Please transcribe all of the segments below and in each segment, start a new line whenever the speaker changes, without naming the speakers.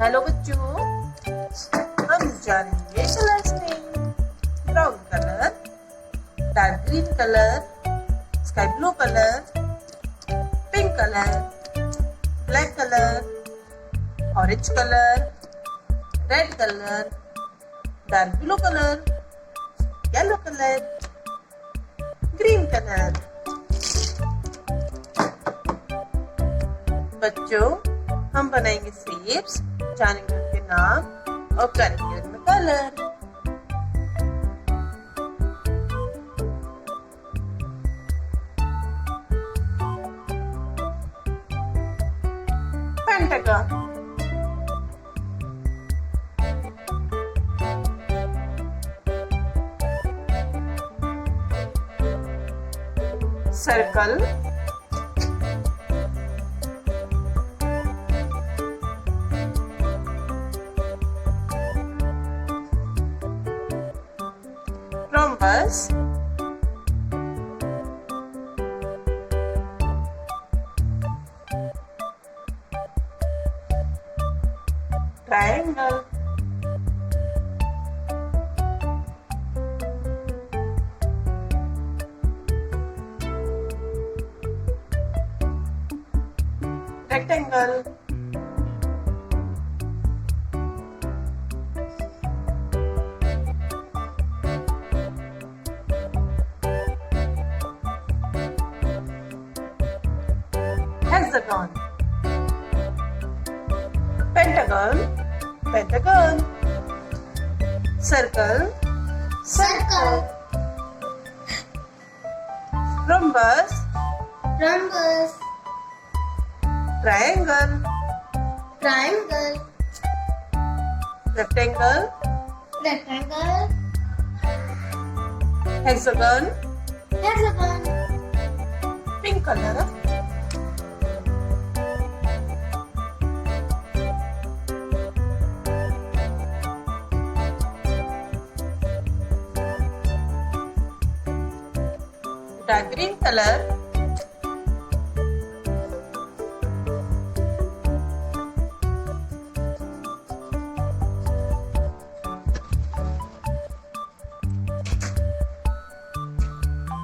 Hello बच्चों, हम जानेंगे colours name. Brown colour, dark green colour, sky blue colour, pink colour, black colour, orange colour, red colour, dark blue colour, yellow colour, green colour. बच्चों, हम बनाएंगे shapes, जानेंगे उनके नाम और करेंगे उनमें colour. Pentagon, circle, rhombus, triangle, rectangle, hexagon, pentagon, pentagon, circle,
circle,
rhombus,
rhombus,
triangle,
triangle,
rectangle,
rectangle,
hexagon,
hexagon,
pink color, dark green color,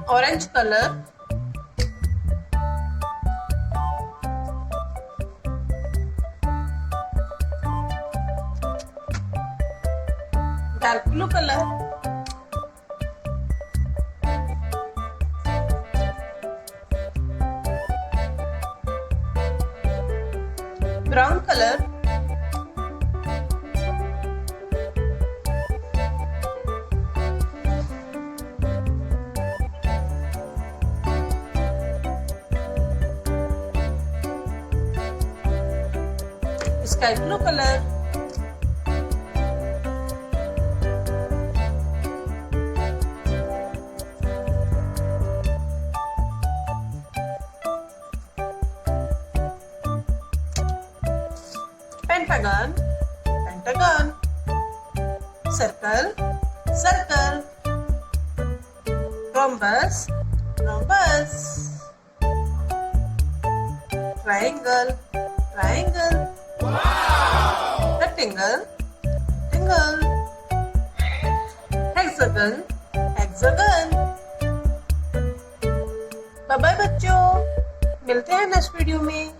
orange color, dark blue color, brown color, sky blue color, pentagon, pentagon, circle, circle, rhombus, rhombus, triangle, triangle, rectangle, rectangle, hexagon, hexagon। Bye bye बच्चों, मिलते हैं next video में।